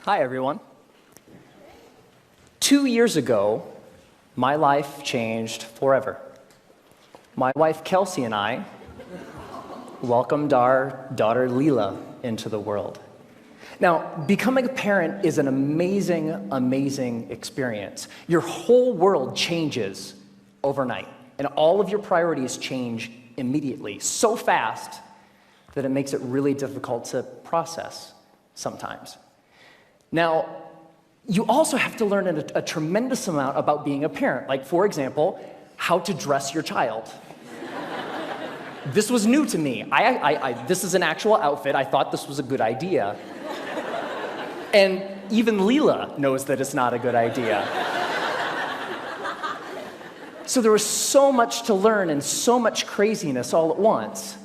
Hi, everyone. 2 years ago, my life changed forever. My wife, Kelsey, and I welcomed our daughter, Leela, into the world. Now, becoming a parent is an amazing, amazing experience. Your whole world changes overnight, and all of your priorities change immediately, so fast that it makes it really difficult to process sometimes. Now, you also have to learn a tremendous amount about being a parent, like, for example, how to dress your child. This was new to me. This is an actual outfit. I thought this was a good idea. And even Leela knows that it's not a good idea. So there was so much to learn and so much craziness all at once.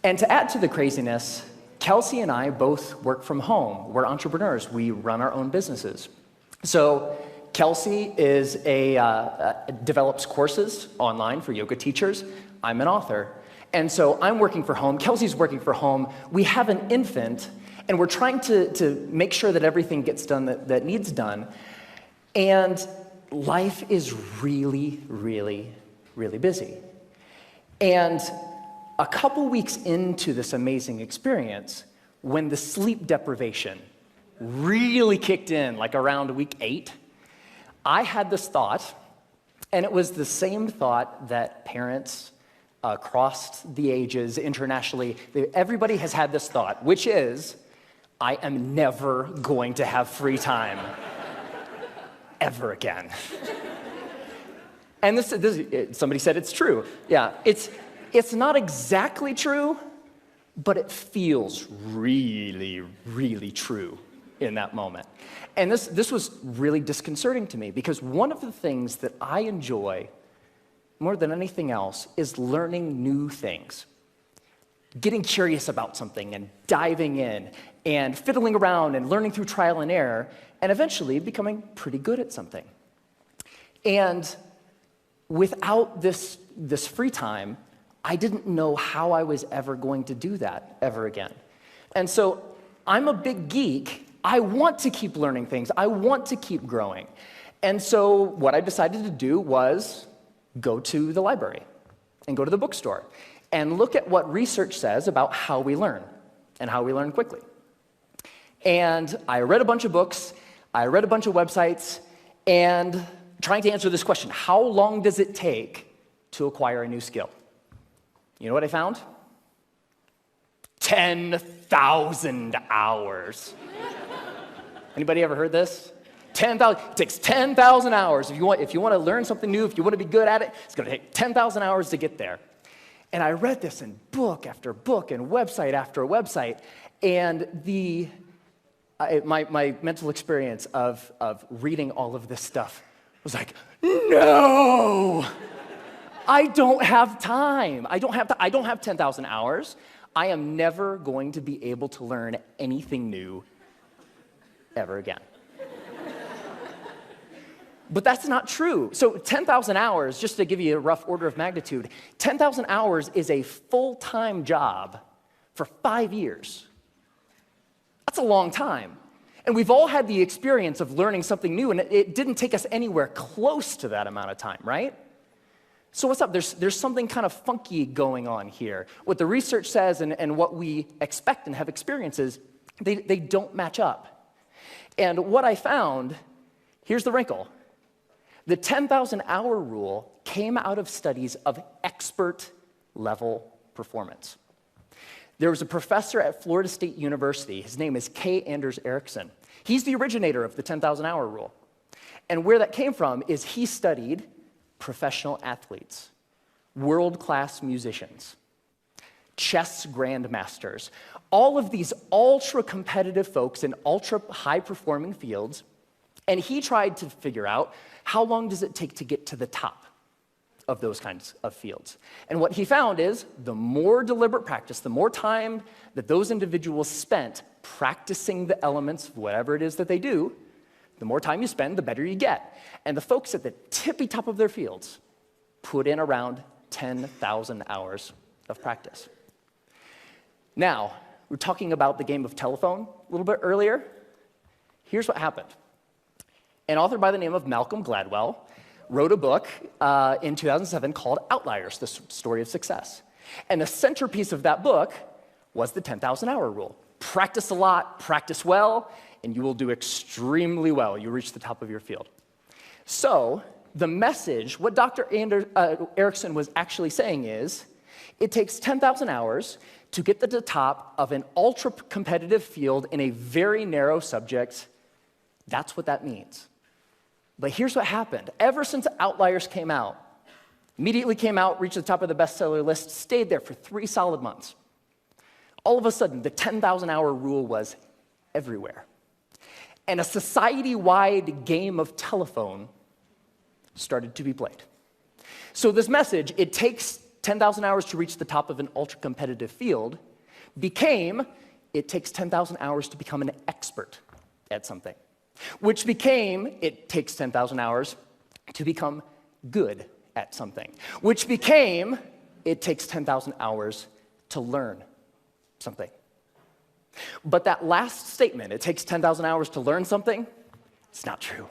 And to add to the craziness, Kelsey and I both work from home. We're entrepreneurs. We run our own businesses. So Kelsey is develops courses online for yoga teachers. I'm an author. And so I'm working from home. Kelsey's working from home. We have an infant, and we're trying to make sure that everything gets done that needs done. And life is really, really, really busy. And a couple weeks into this amazing experience, when the sleep deprivation really kicked in, like around week 8, I had this thought, and it was the same thought that parents across the ages internationally, everybody has had this thought, which is, I am never going to have free time ever again. And somebody said it's true. Yeah, it's not exactly true, but it feels really, really true in that moment. And this was really disconcerting to me, because one of the things that I enjoy more than anything else is learning new things. Getting curious about something and diving in and fiddling around and learning through trial and error and eventually becoming pretty good at something. And without this free time, I didn't know how I was ever going to do that ever again. And so I'm a big geek. I want to keep learning things. I want to keep growing. And so what I decided to do was go to the library and go to the bookstore and look at what research says about how we learn and how we learn quickly. And I read a bunch of books, I read a bunch of websites, and trying to answer this question, how long does it take to acquire a new skill? You know what I found? 10,000 hours. Anybody ever heard this? 10,000. It takes 10,000 hours. If you want to learn something new, if you want to be good at it, it's going to take 10,000 hours to get there. And I read this in book after book and website after website, and my mental experience of reading all of this stuff was like, no! I don't have time. I don't have 10,000 hours. I am never going to be able to learn anything new ever again. But that's not true. So 10,000 hours, just to give you a rough order of magnitude, 10,000 hours is a full-time job for 5 years. That's a long time. And we've all had the experience of learning something new, and it didn't take us anywhere close to that amount of time, right? So what's up? There's something kind of funky going on here. What the research says and what we expect and have experiences, they don't match up. And what I found, here's the wrinkle. The 10,000 hour rule came out of studies of expert level performance. There was a professor at Florida State University. His name is K. Anders Ericsson. He's the originator of the 10,000 hour rule. And where that came from is he studied professional athletes, world-class musicians, chess grandmasters, all of these ultra-competitive folks in ultra-high-performing fields, and he tried to figure out how long does it take to get to the top of those kinds of fields. And what he found is the more deliberate practice, the more time that those individuals spent practicing the elements of whatever it is that they do, the more time you spend, the better you get. And the folks at the tippy top of their fields put in around 10,000 hours of practice. Now, we were talking about the game of telephone a little bit earlier. here's what happened. An author by the name of Malcolm Gladwell wrote a book in 2007 called Outliers, the Story of Success. And the centerpiece of that book was the 10,000-hour rule. Practice a lot, practice well, and you will do extremely well. You'll reach the top of your field. So the message, what Dr. Erickson was actually saying is, it takes 10,000 hours to get to the top of an ultra-competitive field in a very narrow subject. That's what that means. But here's what happened. Ever since Outliers came out, immediately came out, reached the top of the bestseller list, stayed there for 3 solid months. All of a sudden, the 10,000-hour rule was everywhere. And a society-wide game of telephone started to be played. So this message, it takes 10,000 hours to reach the top of an ultra-competitive field, became, it takes 10,000 hours to become an expert at something, which became, it takes 10,000 hours to become good at something, which became, it takes 10,000 hours to learn something. But that last statement, it takes 10,000 hours to learn something, it's not true.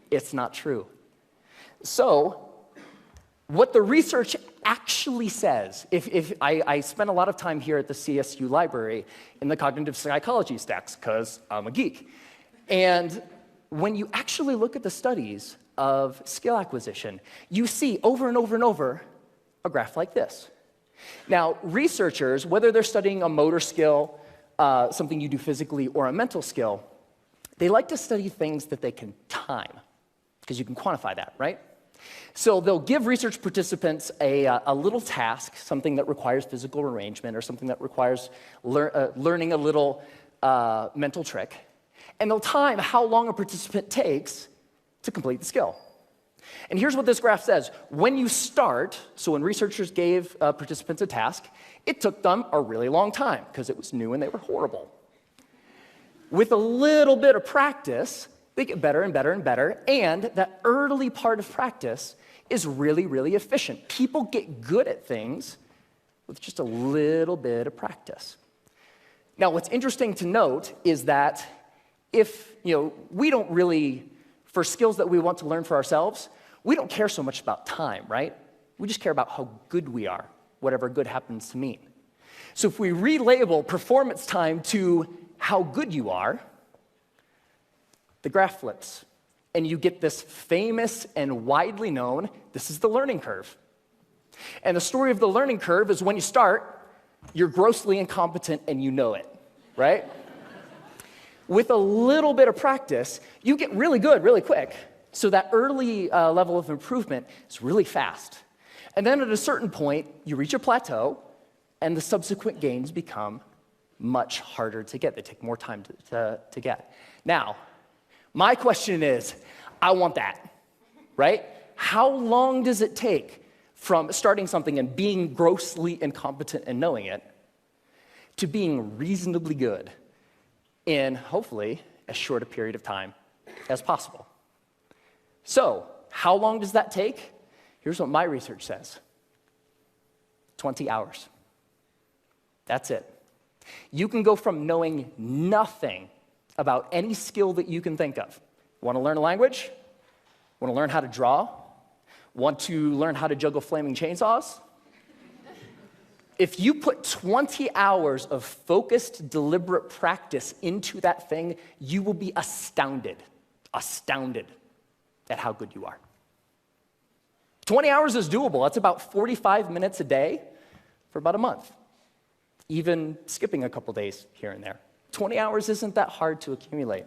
It's not true. So, what the research actually says, if I spend a lot of time here at the CSU library in the cognitive psychology stacks, because I'm a geek. And when you actually look at the studies of skill acquisition, you see over and over and over a graph like this. Now, researchers, whether they're studying a motor skill, something you do physically, or a mental skill, they like to study things that they can time, because you can quantify that, right? So they'll give research participants a little task, something that requires physical arrangement or something that requires learning a little mental trick, and they'll time how long a participant takes to complete the skill. And here's what this graph says. When you start, so when researchers gave participants a task, it took them a really long time because it was new and they were horrible. With a little bit of practice, they get better and better and better, and that early part of practice is really, really efficient. People get good at things with just a little bit of practice. Now, what's interesting to note is that if, we don't really, for skills that we want to learn for ourselves, we don't care so much about time, right? We just care about how good we are, whatever good happens to mean. So if we relabel performance time to how good you are, the graph flips, and you get this famous and widely known, this is the learning curve. And the story of the learning curve is when you start, you're grossly incompetent and you know it, right? With a little bit of practice, you get really good really quick. So that early level of improvement is really fast. And then at a certain point, you reach a plateau, and the subsequent gains become much harder to get. They take more time to get. Now, my question is, I want that, right? How long does it take from starting something and being grossly incompetent and knowing it to being reasonably good in, hopefully, as short a period of time as possible? So, how long does that take? Here's what my research says. 20 hours. That's it. You can go from knowing nothing about any skill that you can think of. Want to learn a language? Want to learn how to draw? Want to learn how to juggle flaming chainsaws? If you put 20 hours of focused, deliberate practice into that thing, you will be astounded at how good you are. 20 hours is doable. That's about 45 minutes a day for about a month, even skipping a couple days here and there. 20 hours isn't that hard to accumulate.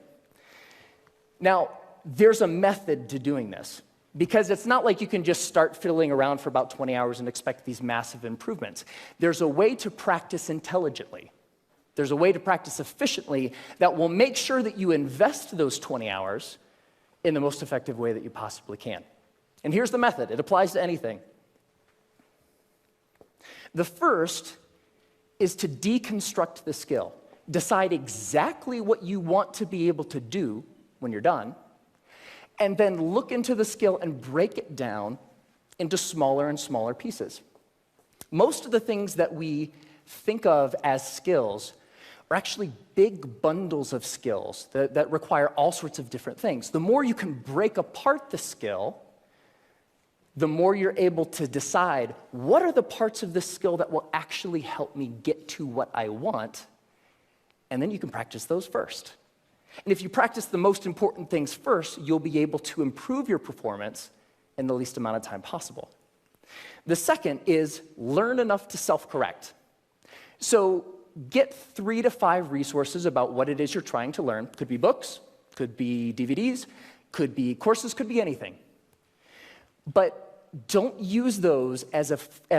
Now, there's a method to doing this, because it's not like you can just start fiddling around for about 20 hours and expect these massive improvements. There's a way to practice intelligently. There's a way to practice efficiently that will make sure that you invest those 20 hours in the most effective way that you possibly can. And here's the method. It applies to anything. The first is to deconstruct the skill. Decide exactly what you want to be able to do when you're done, and then look into the skill and break it down into smaller and smaller pieces. Most of the things that we think of as skills are actually big bundles of skills that require all sorts of different things. The more you can break apart the skill, the more you're able to decide what are the parts of this skill that will actually help me get to what I want, and then you can practice those first. And if you practice the most important things first, you'll be able to improve your performance in the least amount of time possible. The second is learn enough to self-correct. So get 3 to 5 resources about what it is you're trying to learn. Could be books, could be DVDs, could be courses, could be anything. But don't use those as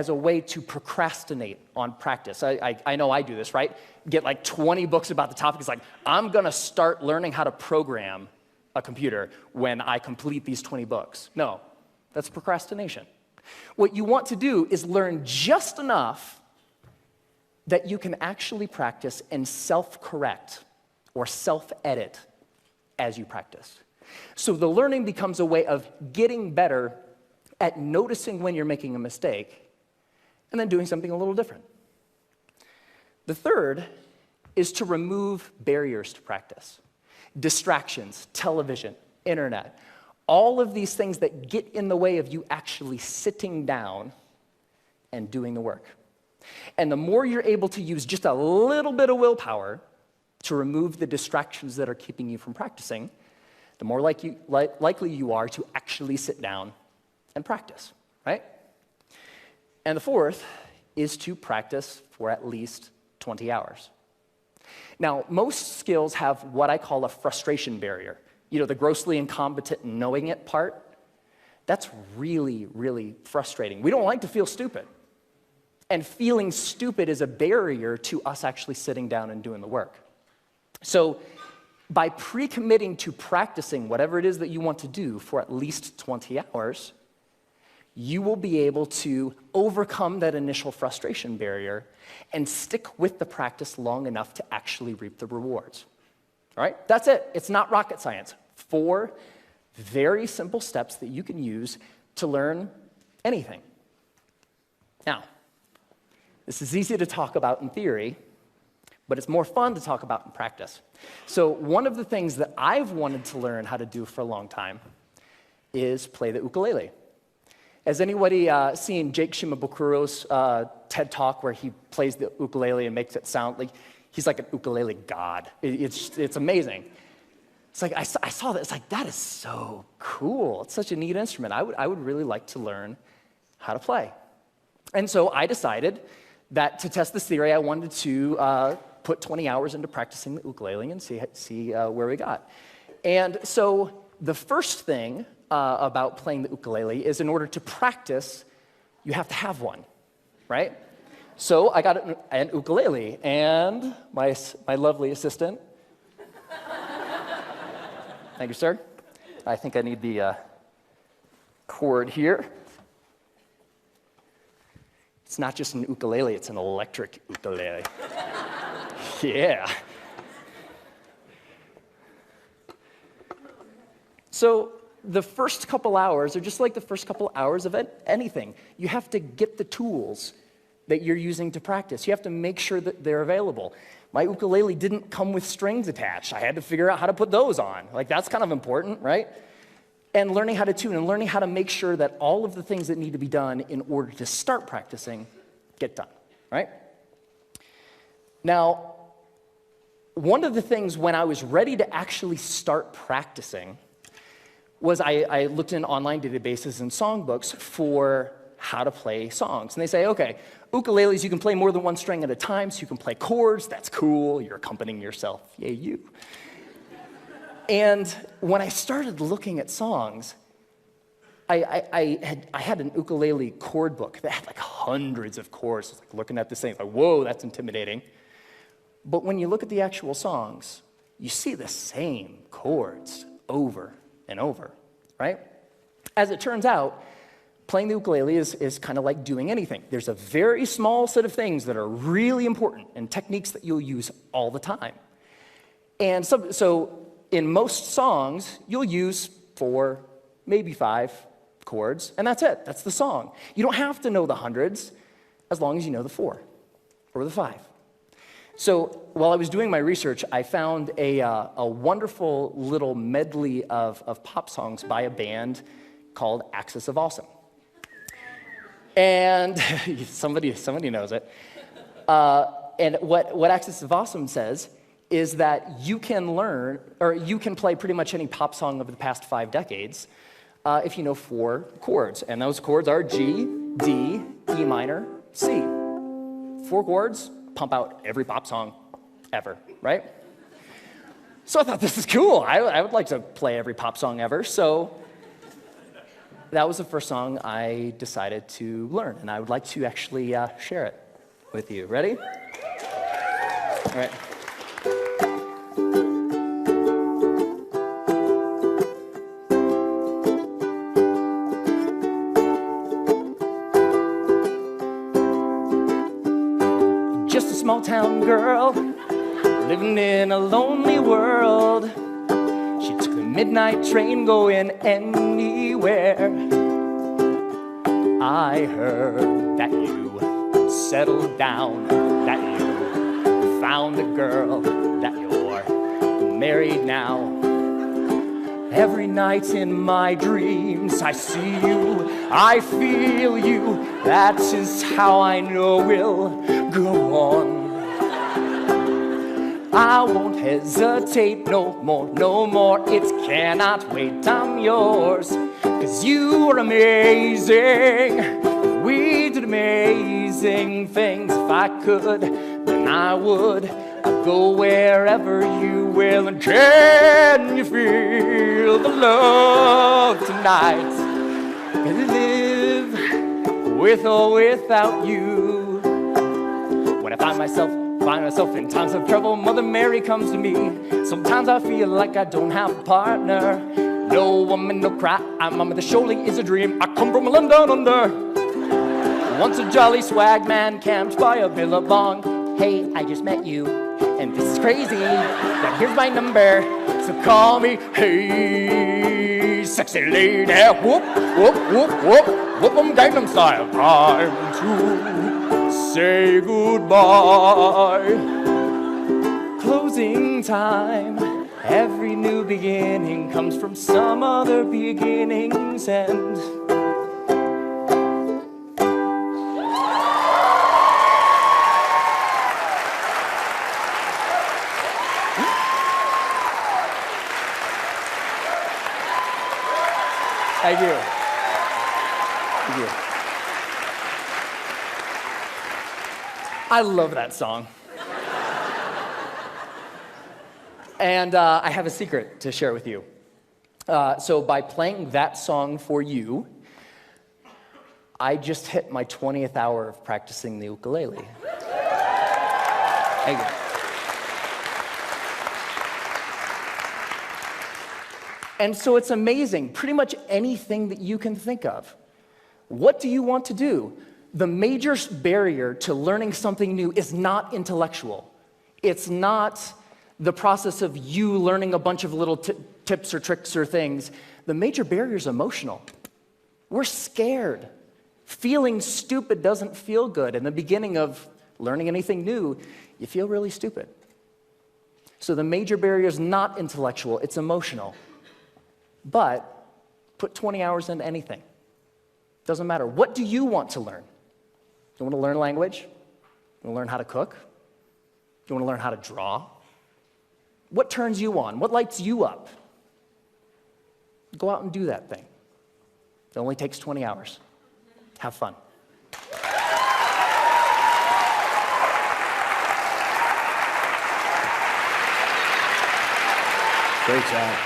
a way to procrastinate on practice. I know I do this, right? Get like 20 books about the topic. It's like, I'm going to start learning how to program a computer when I complete these 20 books. No, that's procrastination. What you want to do is learn just enough that you can actually practice and self-correct or self-edit as you practice. So the learning becomes a way of getting better at noticing when you're making a mistake and then doing something a little different. The third is to remove barriers to practice. Distractions, television, internet, all of these things that get in the way of you actually sitting down and doing the work. And the more you're able to use just a little bit of willpower to remove the distractions that are keeping you from practicing, the more likely you are to actually sit down and practice, right? And the fourth is to practice for at least 20 hours. Now, most skills have what I call a frustration barrier. You know, the grossly incompetent knowing it part. That's really, really frustrating. We don't like to feel stupid. And feeling stupid is a barrier to us actually sitting down and doing the work. So by pre-committing to practicing whatever it is that you want to do for at least 20 hours, you will be able to overcome that initial frustration barrier and stick with the practice long enough to actually reap the rewards. All right? That's it. It's not rocket science. 4 very simple steps that you can use to learn anything. Now, this is easy to talk about in theory, but it's more fun to talk about in practice. So one of the things that I've wanted to learn how to do for a long time is play the ukulele. Has anybody seen Jake Shimabukuro's TED Talk where he plays the ukulele and makes it sound like he's like an ukulele god? It's amazing. It's like I saw that. It's like, that is so cool. It's such a neat instrument. I would really like to learn how to play. And so I decided that to test this theory, I wanted to put 20 hours into practicing the ukulele and see where we got. And so the first thing about playing the ukulele is in order to practice, you have to have one, right? So I got an ukulele, and my lovely assistant. Thank you, sir. I think I need the cord here. It's not just an ukulele, it's an electric ukulele. Yeah. So the first couple hours are just like the first couple hours of anything. You have to get the tools that you're using to practice. You have to make sure that they're available. My ukulele didn't come with strings attached. I had to figure out how to put those on. Like, that's kind of important, right? And learning how to tune and learning how to make sure that all of the things that need to be done in order to start practicing get done, right? Now, one of the things when I was ready to actually start practicing was I looked in online databases and songbooks for how to play songs. And they say, okay, ukuleles, you can play more than one string at a time, so you can play chords. That's cool. You're accompanying yourself. Yay, you. And when I started looking at songs, I had an ukulele chord book that had like hundreds of chords. I was like looking at this thing, like, whoa, that's intimidating. But when you look at the actual songs, you see the same chords over and over, right? As it turns out, playing the ukulele is kind of like doing anything. There's a very small set of things that are really important and techniques that you'll use all the time. And so in most songs, you'll use 4, maybe 5 chords, and that's it. That's the song. You don't have to know the hundreds as long as you know the 4 or the 5. So while I was doing my research, I found a wonderful little medley of pop songs by a band called Axis of Awesome. And somebody knows it. And what Axis of Awesome says is that you can learn, or you can play pretty much any pop song of the past 5 decades if you know 4 chords. And those chords are G, D, E minor, C. 4 chords, pump out every pop song ever, right? So I thought, this is cool. I would like to play every pop song ever. So that was the first song I decided to learn, and I would like to actually share it with you. Ready? All right. Just a small town girl living in a lonely world. She took the midnight train going anywhere. I heard that you settled down, that you found a girl, that you're married now. Every night in my dreams I see you, I feel you. That is how I know we'll go on. I won't hesitate no more, it cannot wait, I'm yours. 'Cause you are amazing, we did amazing things. If I could, then I would. I'd go wherever you will. And can you feel the love tonight? Can you live with or without you? When I find myself in times of trouble, Mother Mary comes to me. Sometimes I feel like I don't have a partner. No woman, no cry, I'm Mama, the surely is a dream. I come from London under. Once a jolly swag man camped by a billabong. Hey, I just met you, and this is crazy, but here's my number, so call me. Hey, sexy lady, whoop, whoop, whoop, whoop, whoop 'em Gangnam Style. Time to say goodbye. Closing time. Every new beginning comes from some other beginning's end. Thank you. Thank you. I love that song. And I have a secret to share with you. So by playing that song for you, I just hit my 20th hour of practicing the ukulele. Thank you. And so it's amazing, pretty much anything that you can think of. What do you want to do? The major barrier to learning something new is not intellectual. It's not the process of you learning a bunch of little tips or tricks or things. The major barrier is emotional. We're scared. Feeling stupid doesn't feel good. In the beginning of learning anything new, you feel really stupid. So the major barrier is not intellectual, it's emotional. But put 20 hours into anything. Doesn't matter. What do you want to learn? You want to learn language? You want to learn how to cook? You want to learn how to draw? What turns you on? What lights you up? Go out and do that thing. It only takes 20 hours. Have fun. Great job.